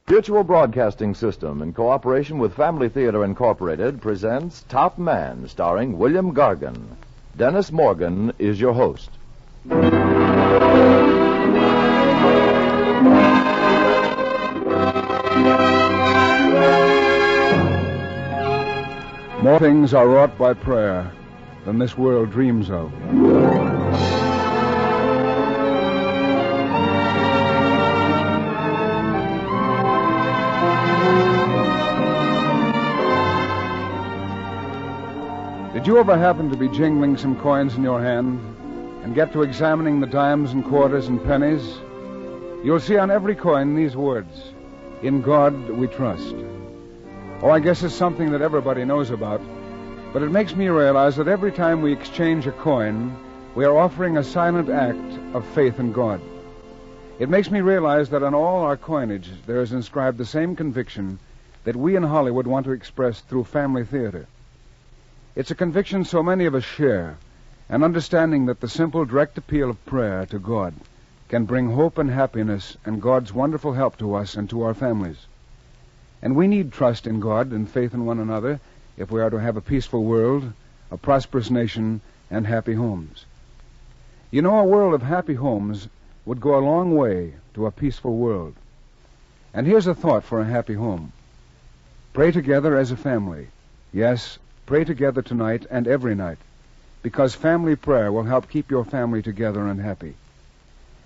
Mutual Broadcasting System, in cooperation with Family Theater Incorporated, presents Top Man, starring William Gargan. Dennis Morgan is your host. More things are wrought by prayer than this world dreams of. Did you ever happen to be jingling some coins in your hand and get to examining the dimes and quarters and pennies? You'll see on every coin these words, "In God we trust." Oh, I guess it's something that everybody knows about, but it makes me realize that every time we exchange a coin, we are offering a silent act of faith in God. It makes me realize that on all our coinage there is inscribed the same conviction that we in Hollywood want to express through Family Theater. It's a conviction so many of us share, an understanding that the simple, direct appeal of prayer to God can bring hope and happiness and God's wonderful help to us and to our families. And we need trust in God and faith in one another if we are to have a peaceful world, a prosperous nation, and happy homes. You know, a world of happy homes would go a long way to a peaceful world. And here's a thought for a happy home. Pray together as a family. Yes, pray together tonight and every night, because family prayer will help keep your family together and happy.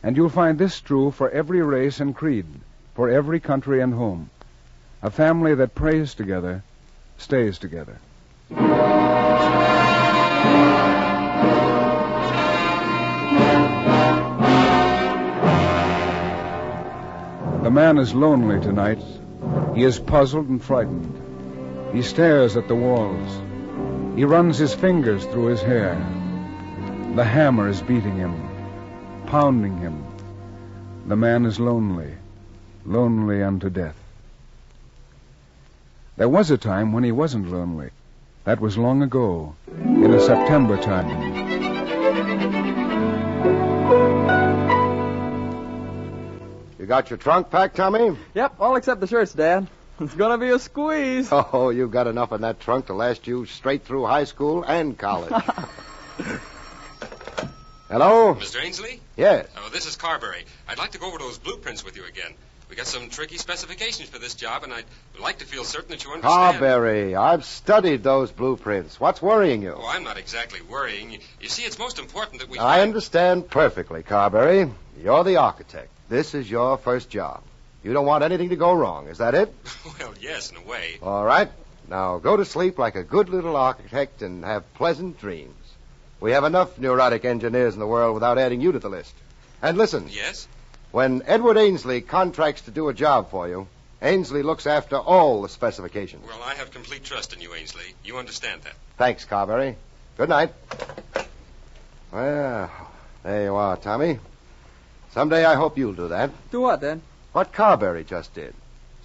And you'll find this true for every race and creed, for every country and home. A family that prays together stays together. The man is lonely tonight. He is puzzled and frightened. He stares at the walls. He runs his fingers through his hair. The hammer is beating him, pounding him. The man is lonely, lonely unto death. There was a time when he wasn't lonely. That was long ago, in a September time. You got your trunk packed, Tommy? Yep, all except the shirts, Dad. It's gonna be a squeeze. Oh, you've got enough in that trunk to last you straight through high school and college. Hello? Mr. Ainsley? Yes. Oh, this is Carberry. I'd like to go over those blueprints with you again. We got some tricky specifications for this job, and I'd like to feel certain that you understand. Carberry, I've studied those blueprints. What's worrying you? Oh, I'm not exactly worrying. You see, it's most important that we... I understand perfectly, Carberry. You're the architect. This is your first job. You don't want anything to go wrong. Is that it? Well, yes, in a way. All right. Now go to sleep like a good little architect and have pleasant dreams. We have enough neurotic engineers in the world without adding you to the list. And listen. Yes? When Edward Ainsley contracts to do a job for you, Ainsley looks after all the specifications. Well, I have complete trust in you, Ainsley. You understand that. Thanks, Carberry. Good night. Well, there you are, Tommy. Someday I hope you'll do that. Do what, Dad? What Carberry just did.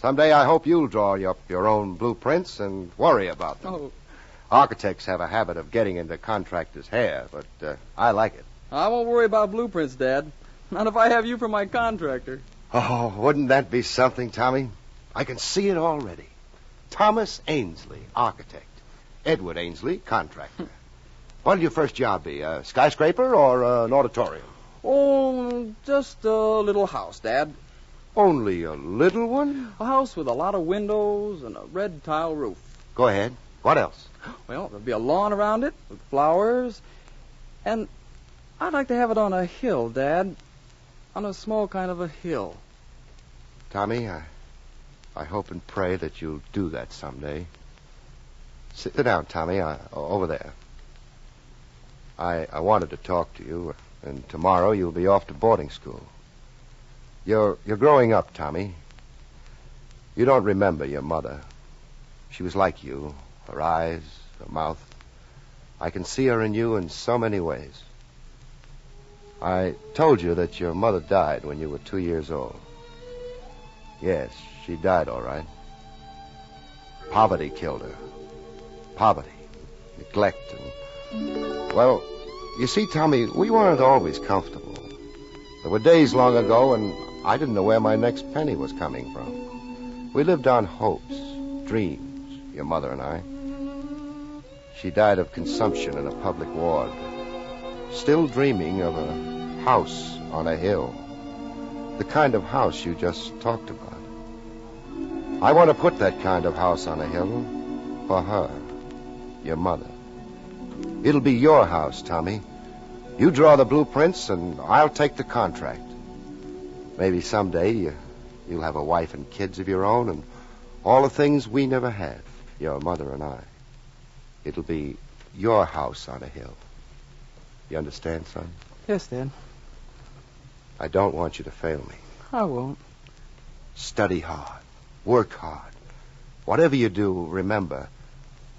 Someday I hope you'll draw up your own blueprints and worry about them. Oh. Architects have a habit of getting into contractors' hair, but I like it. I won't worry about blueprints, Dad. Not if I have you for my contractor. Oh, wouldn't that be something, Tommy? I can see it already. Thomas Ainsley, architect. Edward Ainsley, contractor. What'll your first job be, a skyscraper or an auditorium? Oh, just a little house, Dad. Only a little one? A house with a lot of windows and a red tile roof. Go ahead. What else? Well, there'll be a lawn around it with flowers. And I'd like to have it on a hill, Dad. On a small kind of a hill. Tommy, I hope and pray that you'll do that someday. Sit down, Tommy, over there. I wanted to talk to you, and tomorrow you'll be off to boarding school. You're growing up, Tommy. You don't remember your mother. She was like you, her eyes, her mouth. I can see her in you in so many ways. I told you that your mother died when you were 2 years old. Yes, she died all right. Poverty killed her. Poverty, neglect, and... Well, you see, Tommy, we weren't always comfortable. There were days long ago when I didn't know where my next penny was coming from. We lived on hopes, dreams, your mother and I. She died of consumption in a public ward, still dreaming of a house on a hill, the kind of house you just talked about. I want to put that kind of house on a hill for her, your mother. It'll be your house, Tommy. You draw the blueprints, and I'll take the contract. Maybe someday you'll have a wife and kids of your own, and all the things we never had, your mother and I. It'll be your house on a hill. You understand, son? Yes, Dad. I don't want you to fail me. I won't. Study hard. Work hard. Whatever you do, remember,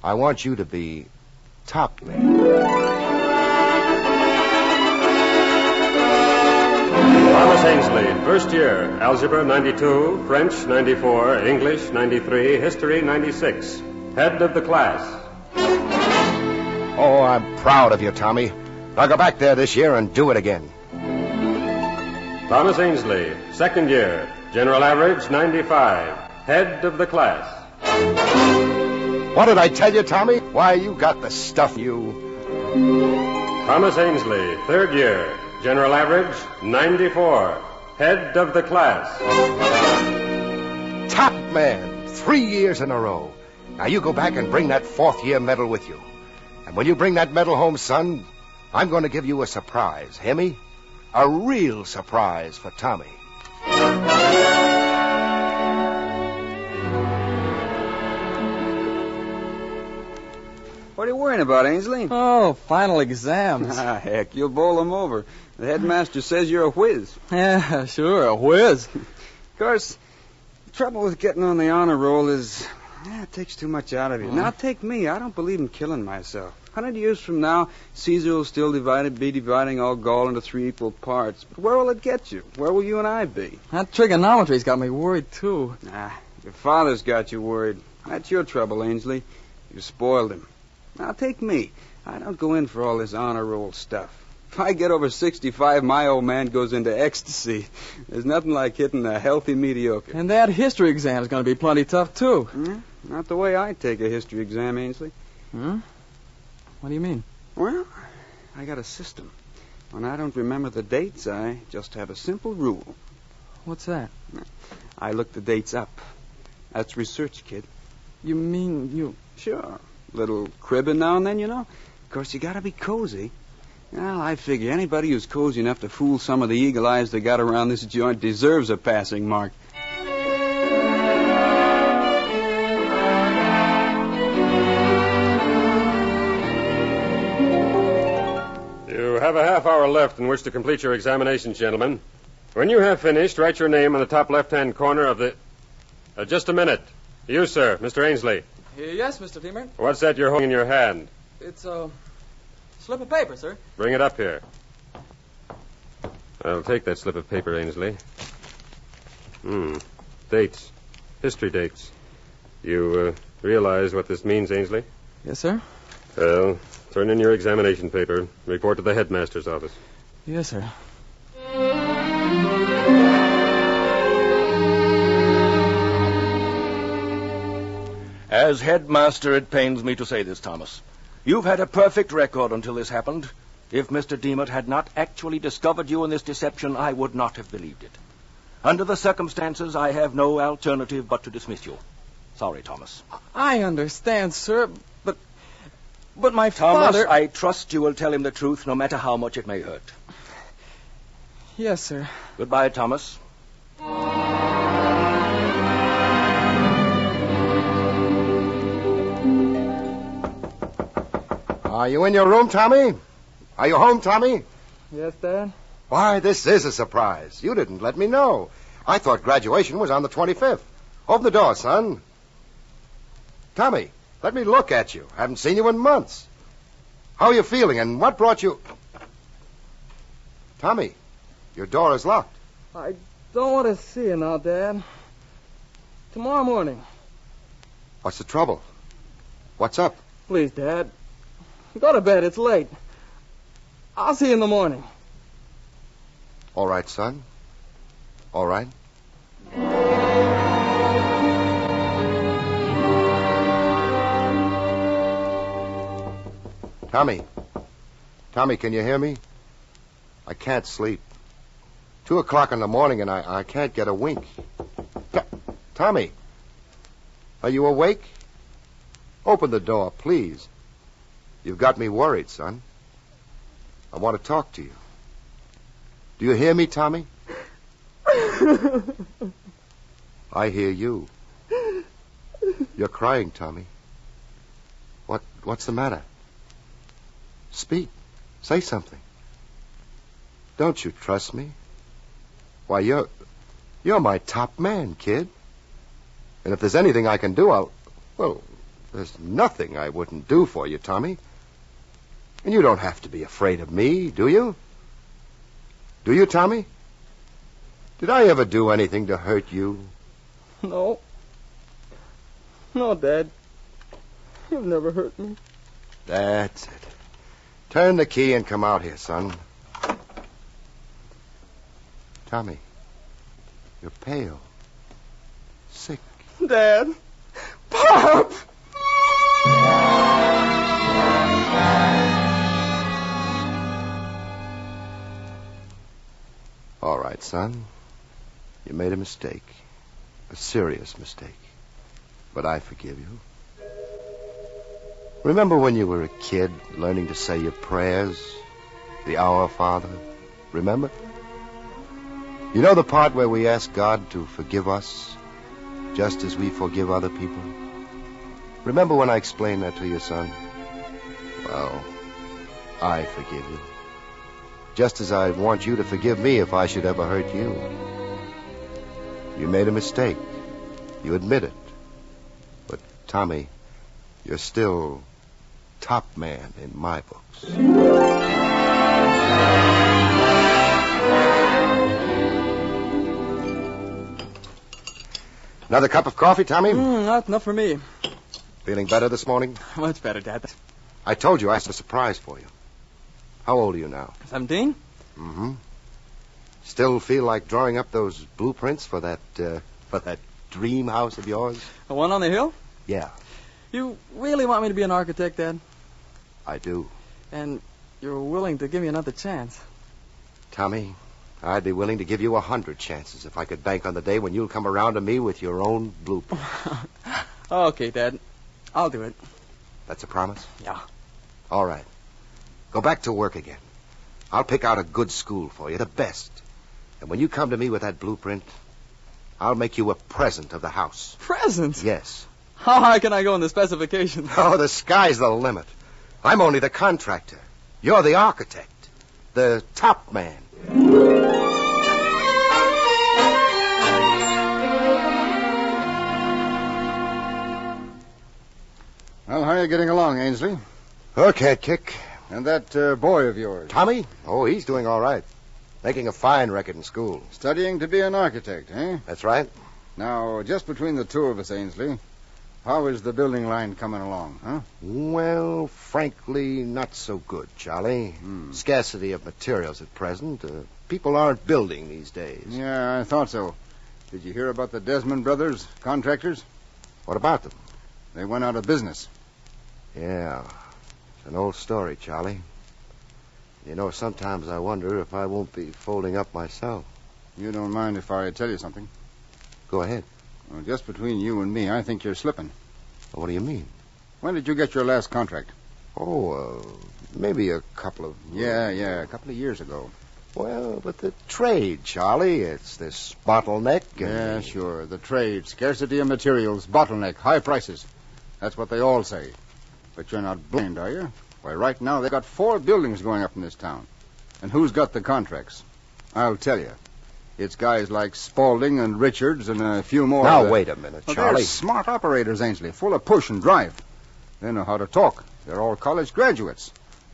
I want you to be top man. Thomas Ainsley, first year, Algebra 92, French 94, English 93, History 96. Head of the class. Oh, I'm proud of you, Tommy. I'll go back there this year and do it again. Thomas Ainsley, second year, General Average 95, Head of the class. What did I tell you, Tommy? Why, you got the stuff, you... Thomas Ainsley, third year, General Average 94, Head of the class. Top man, 3 years in a row. Now you go back and bring that 4th year medal with you. And when you bring that medal home, son, I'm going to give you a surprise. Hear me? A real surprise for Tommy. What are you worrying about, Ainsley? Oh, final exams. Ah, heck, you'll bowl them over. The headmaster says you're a whiz. Yeah, sure, a whiz. Of course, the trouble with getting on the honor roll is, it takes too much out of you. Now, take me. I don't believe in killing myself. 100 years from now, Caesar will still be dividing all Gaul into 3 equal parts. But where will it get you? Where will you and I be? That trigonometry's got me worried, too. Your father's got you worried. That's your trouble, Ainsley. You spoiled him. Now, take me. I don't go in for all this honor roll stuff. If I get over 65, my old man goes into ecstasy. There's nothing like hitting a healthy mediocre. And that history exam is going to be plenty tough, too. Not the way I take a history exam, Ainsley. What do you mean? Well, I got a system. When I don't remember the dates, I just have a simple rule. What's that? I look the dates up. That's research, kid. You mean you... Sure. Little cribbing now and then, you know. Of course, you gotta be cozy. Well, I figure anybody who's cozy enough to fool some of the eagle eyes they got around this joint deserves a passing mark. You have a half hour left in which to complete your examinations, gentlemen. When you have finished, write your name on the top left-hand corner of the... just a minute. You, sir, Mr. Ainsley. Yes, Mr. Feamer. What's that you're holding in your hand? It's a slip of paper, sir. Bring it up here. I'll take that slip of paper, Ainsley. Dates. History dates. You realize what this means, Ainsley? Yes, sir. Well, turn in your examination paper. Report to the headmaster's office. Yes, sir. As headmaster, it pains me to say this, Thomas. You've had a perfect record until this happened. If Mr. Demotte had not actually discovered you in this deception, I would not have believed it. Under the circumstances, I have no alternative but to dismiss you. Sorry, Thomas. I understand, sir, but my Thomas, father... I trust you will tell him the truth, no matter how much it may hurt. Yes, sir. Goodbye, Thomas. Are you in your room, Tommy? Are you home, Tommy? Yes, Dad? Why, this is a surprise. You didn't let me know. I thought graduation was on the 25th. Open the door, son. Tommy, let me look at you. Haven't seen you in months. How are you feeling, and what brought you... Tommy, your door is locked. I don't want to see you now, Dad. Tomorrow morning. What's the trouble? What's up? Please, Dad. Go to bed. It's late. I'll see you in the morning. All right, son. All right. Tommy. Tommy, can you hear me? I can't sleep. 2 o'clock in the morning and I can't get a wink. Tommy, are you awake? Open the door, please. You've got me worried, son. I want to talk to you. Do you hear me, Tommy? I hear you. You're crying, Tommy. What's the matter? Speak. Say something. Don't you trust me? Why, you're my top man, kid. And if there's anything I can do, there's nothing I wouldn't do for you, Tommy. And you don't have to be afraid of me, do you? Do you, Tommy? Did I ever do anything to hurt you? No. No, Dad. You've never hurt me. That's it. Turn the key and come out here, son. Tommy, you're pale. Sick. Dad. Pop! All right, son. You made a mistake. A serious mistake. But I forgive you. Remember when you were a kid learning to say your prayers? The Our Father? Remember? You know the part where we ask God to forgive us just as we forgive other people? Remember when I explained that to you, son? Well, I forgive you. Just as I want you to forgive me if I should ever hurt you. You made a mistake. You admit it. But, Tommy, you're still top man in my books. Another cup of coffee, Tommy? Not enough for me. Feeling better this morning? Much better, Dad. I told you I had a surprise for you. How old are you now? 17? Mm-hmm. Still feel like drawing up those blueprints for that dream house of yours? The one on the hill? Yeah, You really want me to be an architect, Dad? I do. And you're willing to give me another chance? Tommy, I'd be willing to give you 100 chances if I could bank on the day when you'll come around to me with your own blueprint. Okay, Dad. I'll do it. That's a promise? Yeah. All right. Go back to work again. I'll pick out a good school for you, the best. And when you come to me with that blueprint, I'll make you a present of the house. Present? Yes. How high can I go in the specifications? Oh, the sky's the limit. I'm only the contractor. You're the architect. The top man. Well, how are you getting along, Ainsley? Okay, Kick. And that boy of yours? Tommy? Oh, he's doing all right. Making a fine record in school. Studying to be an architect, eh? That's right. Now, just between the two of us, Ainsley, how is the building line coming along, huh? Well, frankly, not so good, Charlie. Scarcity of materials at present. People aren't building these days. Yeah, I thought so. Did you hear about the Desmond brothers, contractors? What about them? They went out of business. Yeah, it's an old story, Charlie. You know, sometimes I wonder if I won't be folding up myself. You don't mind if I tell you something? Go ahead. Well, just between you and me, I think you're slipping. What do you mean? When did you get your last contract? Oh, maybe a couple of... Yeah, a couple of years ago. Well, but the trade, Charlie, it's this bottleneck. Yeah, sure. The trade, scarcity of materials, bottleneck, high prices. That's what they all say. But you're not blind, are you? Why, right now they've got 4 buildings going up in this town. And who's got the contracts? I'll tell you. It's guys like Spaulding and Richards and a few more. Now, wait a minute, Charlie. They're smart operators, Ainsley, full of push and drive. They know how to talk. They're all college graduates.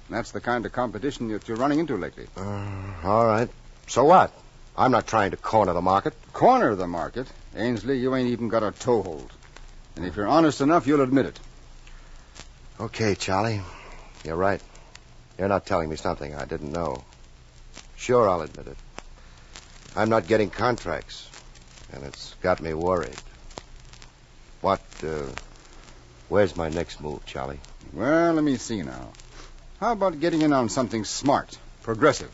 And that's the kind of competition that you're running into lately. All right. So what? I'm not trying to corner the market. Corner the market? Ainsley, you ain't even got a toehold. And if you're honest enough, you'll admit it. Okay, Charlie. You're right. You're not telling me something I didn't know. Sure, I'll admit it. I'm not getting contracts, and it's got me worried. Where's my next move, Charlie? Well, let me see now. How about getting in on something smart, progressive?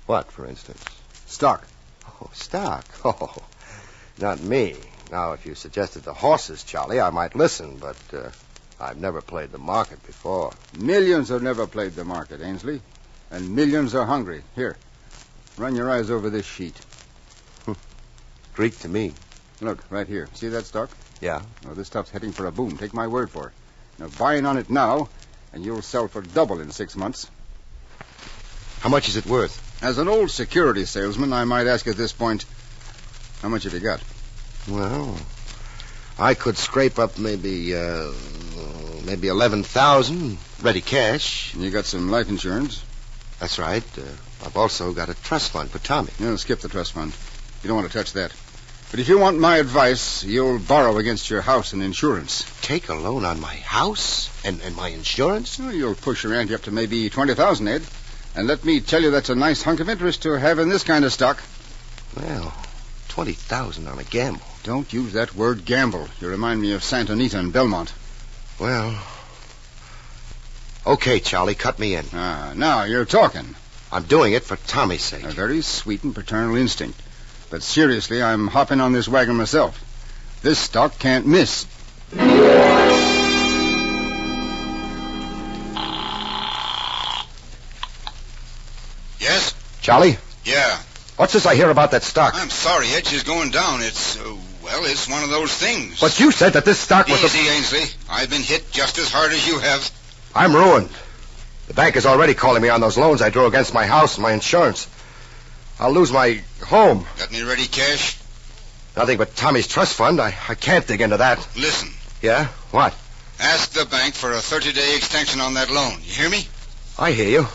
What, for instance? Stock. Oh, stock. Oh, not me. Now, if you suggested the horses, Charlie, I might listen, but I've never played the market before. Millions have never played the market, Ainsley. And millions are hungry. Here, run your eyes over this sheet. Greek to me. Look, right here. See that stock? Yeah. Well, this stuff's heading for a boom. Take my word for it. Now, buy in on it now, and you'll sell for double in 6 months. How much is it worth? As an old security salesman, I might ask at this point, how much have you got? Well, I could scrape up maybe 11,000 ready cash. You got some life insurance? That's right. I've also got a trust fund for Tommy. No, skip the trust fund. You don't want to touch that. But if you want my advice, you'll borrow against your house and insurance. Take a loan on my house and my insurance? Well, you'll push your ante up to maybe 20,000, Ed. And let me tell you, that's a nice hunk of interest to have in this kind of stock. Well, 20,000 on a gamble. Don't use that word gamble. You remind me of Santa Anita and Belmont. Well, okay, Charlie, cut me in. Now you're talking. I'm doing it for Tommy's sake. A very sweet and paternal instinct. But seriously, I'm hopping on this wagon myself. This stock can't miss. Yes? Charlie? Yeah. What's this I hear about that stock? I'm sorry, Edge is going down. It's one of those things. But you said that this stock was... Easy, Ainsley. I've been hit just as hard as you have. I'm ruined. The bank is already calling me on those loans I drew against my house and my insurance. I'll lose my home. Got any ready cash? Nothing but Tommy's trust fund. I can't dig into that. Listen. Yeah? What? Ask the bank for a 30-day extension on that loan. You hear me? I hear you.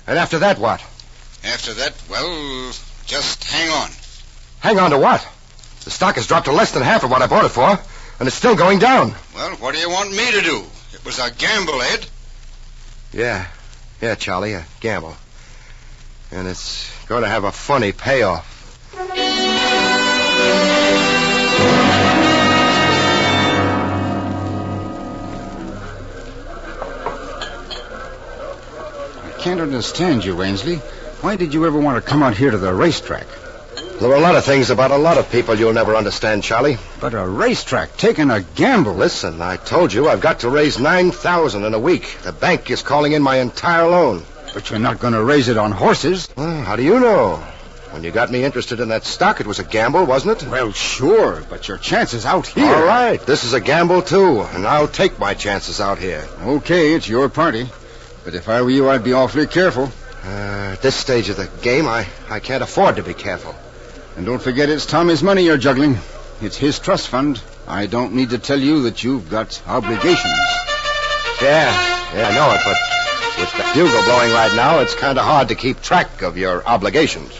And after that, what? After that, well, just hang on. Hang on to what? The stock has dropped to less than half of what I bought it for, and it's still going down. Well, what do you want me to do? It was a gamble, Ed. Yeah, Charlie, a gamble. And it's going to have a funny payoff. I can't understand you, Ainsley. Why did you ever want to come out here to the racetrack? There are a lot of things about a lot of people you'll never understand, Charlie. But a racetrack, taking a gamble. Listen, I told you I've got to raise $9,000 in a week. The bank is calling in my entire loan. But you're not going to raise it on horses. Well, how do you know? When you got me interested in that stock, it was a gamble, wasn't it? Well, sure, but your chances out here... All right, this is a gamble, too, and I'll take my chances out here. Okay, it's your party. But if I were you, I'd be awfully careful. At this stage of the game, I can't afford to be careful. And don't forget it's Tommy's money you're juggling. It's his trust fund. I don't need to tell you that you've got obligations. Yeah, I know it, but with the bugle blowing right now, it's kind of hard to keep track of your obligations.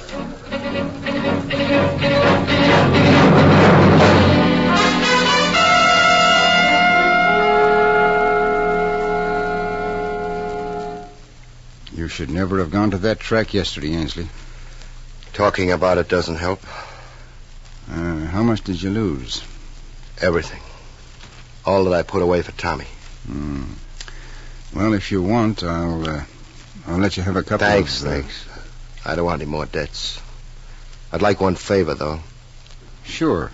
You should never have gone to that track yesterday, Ainsley. Talking about it doesn't help. How much did you lose? Everything. All that I put away for Tommy. Well, if you want, I'll let you have a couple Thanks. I don't want any more debts. I'd like one favor, though. Sure.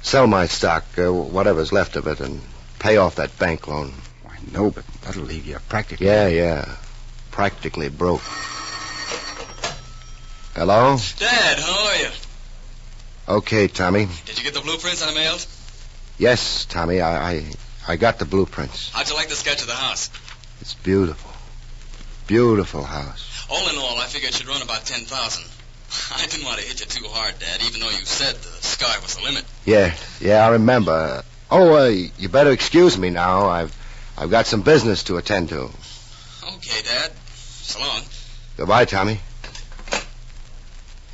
Sell my stock, whatever's left of it, and pay off that bank loan. I know, but that'll leave you practically... Yeah. Practically broke. Hello? Dad, how are you? Okay, Tommy. Did you get the blueprints on the mail? Yes, Tommy, I got the blueprints. How'd you like the sketch of the house? It's beautiful. Beautiful house. All in all, I figured it should run about 10,000. I didn't want to hit you too hard, Dad, even though you said the sky was the limit. Yeah, I remember. You better excuse me now. I've got some business to attend to. Okay, Dad. So long. Goodbye, Tommy.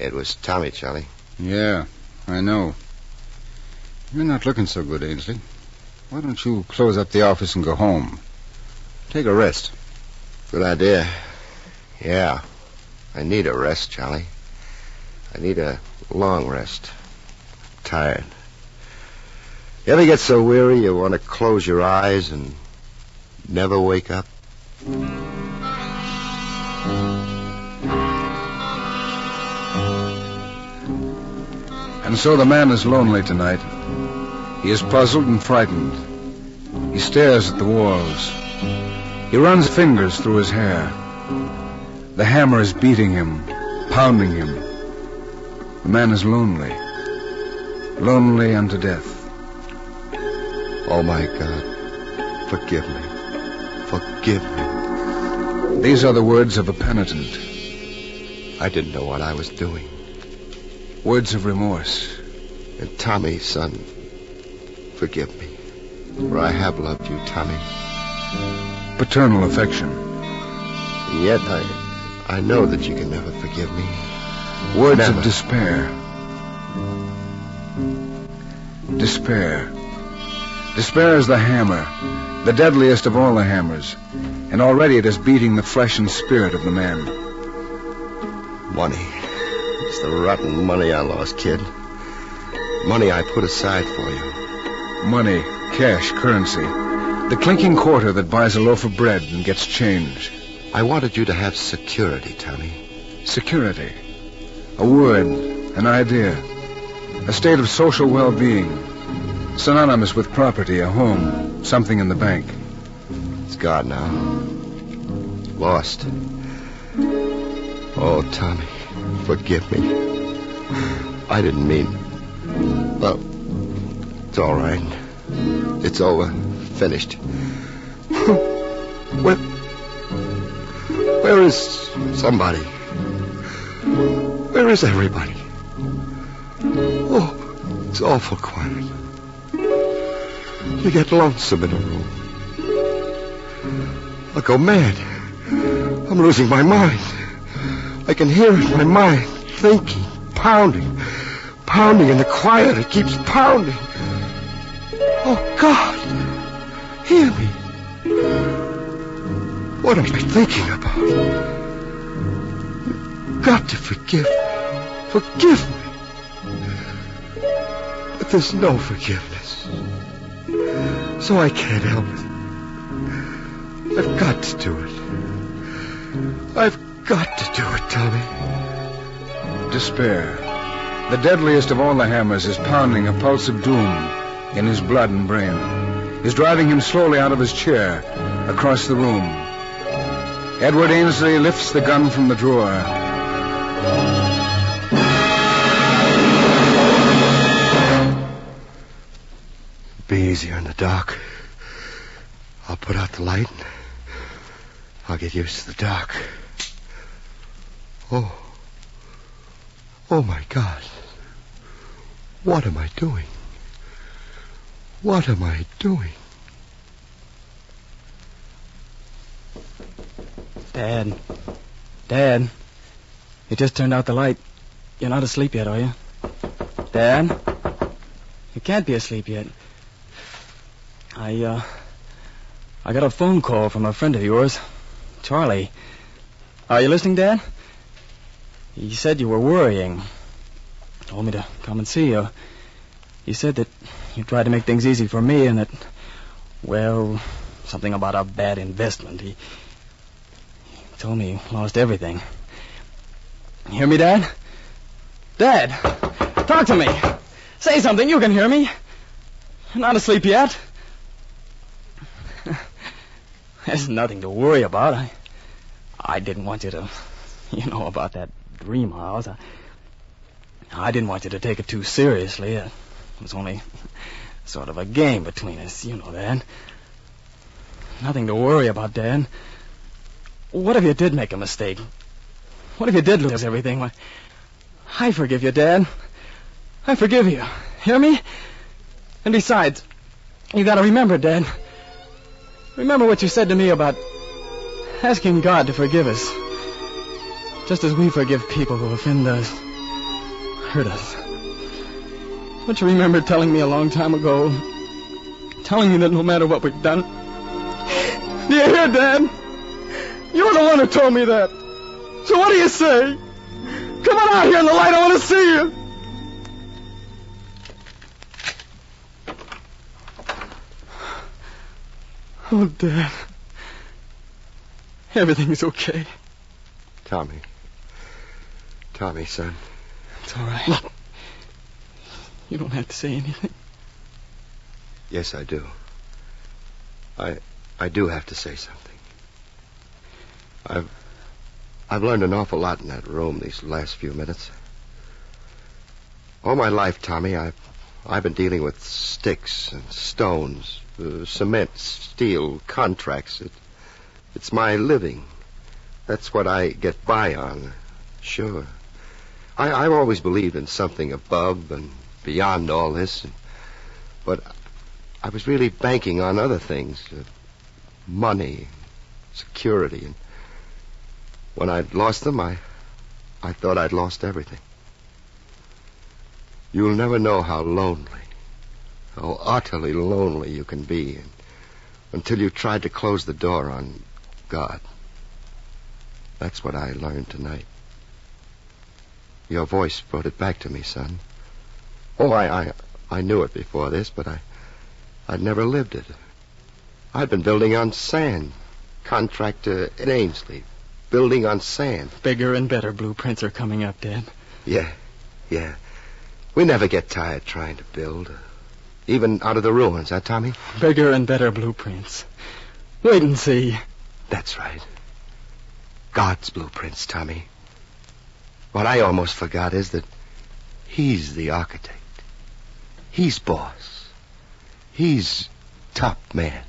It was Tommy, Charlie. Yeah, I know. You're not looking so good, Ainsley. Why don't you close up the office and go home? Take a rest. Good idea. Yeah, I need a rest, Charlie. I need a long rest. I'm tired. You ever get so weary you want to close your eyes and never wake up? And so the man is lonely tonight. He is puzzled and frightened. He stares at the walls. He runs fingers through his hair. The hammer is beating him, pounding him. The man is lonely. Lonely unto death. Oh, my God. Forgive me. Forgive me. These are the words of a penitent. I didn't know what I was doing. Words of remorse. And Tommy, son, forgive me. For I have loved you, Tommy. Paternal affection. And yet I know that you can never forgive me. Words Never. of despair. Despair. Despair is the hammer, the deadliest of all the hammers. And already it is beating the flesh and spirit of the man. Money. It's the rotten money I lost, kid. Money I put aside for you. Money, cash, currency. The clinking quarter that buys a loaf of bread and gets change. I wanted you to have security, Tommy. Security. A word, an idea. A state of social well-being. Synonymous with property, a home, something in the bank. It's gone now. Lost. Oh, Tommy, forgive me. I didn't mean... Well, it's all right. It's over. Finished. Where is somebody? Where is everybody? Oh, it's awful quiet. You get lonesome in a room. I go mad. I'm losing my mind. I can hear it in my mind, thinking, pounding in the quiet. It keeps pounding. Oh, God, hear me. What am I thinking about? You've got to forgive me. Forgive me. But there's no forgiveness. So I can't help it. I've got to do it. I've got to do it, Tommy. Despair. The deadliest of all the hammers is pounding a pulse of doom in his blood and brain. Is driving him slowly out of his chair, across the room. Edward Ainsley lifts the gun from the drawer. Be easier in the dark. I'll put out the light and I'll get used to the dark. Oh, my God. What am I doing? What am I doing? Dad, you just turned out the light. You're not asleep yet, are you? Dad? You can't be asleep yet. I got a phone call from a friend of yours, Charlie. Are you listening, Dad? He said you were worrying. Told me to come and see you. He said that you tried to make things easy for me and that, well, something about a bad investment. He told me you lost everything. You hear me, Dad? Dad, talk to me. Say something. You can hear me. You're not asleep yet. There's nothing to worry about. I didn't want you to, about that dream house. I didn't want you to take it too seriously. It was only sort of a game between us. You know that. Nothing to worry about, Dad. What if you did make a mistake? What if you did lose everything? Why, I forgive you, Dad. I forgive you. Hear me? And besides, you gotta remember, Dad. Remember what you said to me about asking God to forgive us. Just as we forgive people who offend us, hurt us. Don't you remember telling me a long time ago, telling me that no matter what we've done... Do you hear, Dad? You're the one who told me that. So what do you say? Come on out here in the light, I want to see you. Oh, Dad. Everything's okay. Tommy, son. It's all right. You don't have to say anything. Yes, I do. I do have to say something. I've learned an awful lot in that room these last few minutes. All my life, Tommy, I've been dealing with sticks and stones, cement, steel, contracts. It's my living. That's what I get by on. Sure. I've always believed in something above and beyond all this. But I was really banking on other things. Money, security. And when I'd lost them, I thought I'd lost everything. You'll never know how lonely, how utterly lonely you can be until you tried to close the door on God. That's what I learned tonight. Your voice brought it back to me, son. Oh, I knew it before this, but I'd never lived it. I'd been building on sand. Contractor at Ainsley. Building on sand. Bigger and better blueprints are coming up, Dad. Yeah. We never get tired trying to build. Even out of the ruins, huh, Tommy? Bigger and better blueprints. Wait and see. That's right. God's blueprints, Tommy. What I almost forgot is that he's the architect. He's boss. He's top man.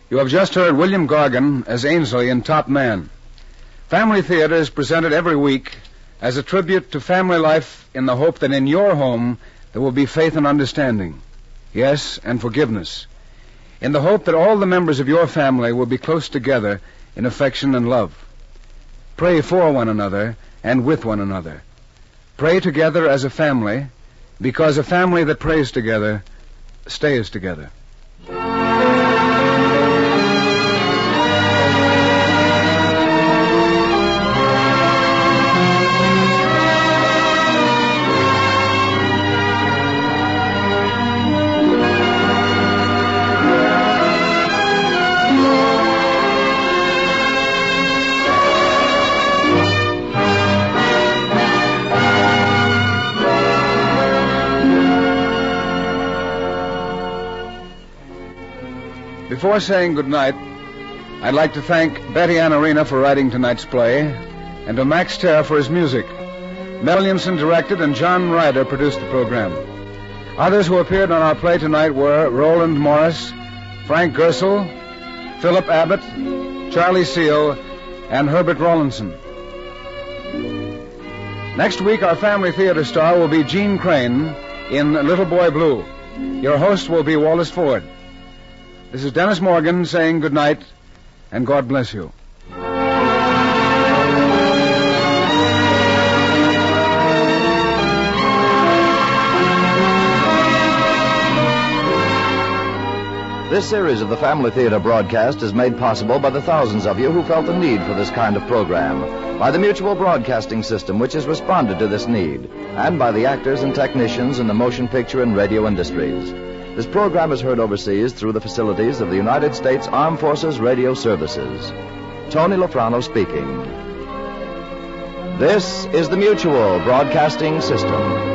You have just heard William Gargan as Ainsley in Top Man. Family Theater is presented every week as a tribute to family life in the hope that in your home there will be faith and understanding. Yes, and forgiveness. In the hope that all the members of your family will be close together in affection and love. Pray for one another and with one another. Pray together as a family, because a family that prays together stays together. Before saying goodnight, I'd like to thank Betty Ann Arena for writing tonight's play, and to Max Terr for his music. Mel Williamson directed, and John Ryder produced the program. Others who appeared on our play tonight were Roland Morris, Frank Gersel, Philip Abbott, Charlie Seal, and Herbert Rawlinson. Next week, our Family Theater star will be Gene Crane in Little Boy Blue. Your host will be Wallace Ford. This is Dennis Morgan saying good night, and God bless you. This series of the Family Theater broadcast is made possible by the thousands of you who felt the need for this kind of program, by the Mutual Broadcasting System, which has responded to this need, and by the actors and technicians in the motion picture and radio industries. This program is heard overseas through the facilities of the United States Armed Forces Radio Services. Tony Lofrano speaking. This is the Mutual Broadcasting System.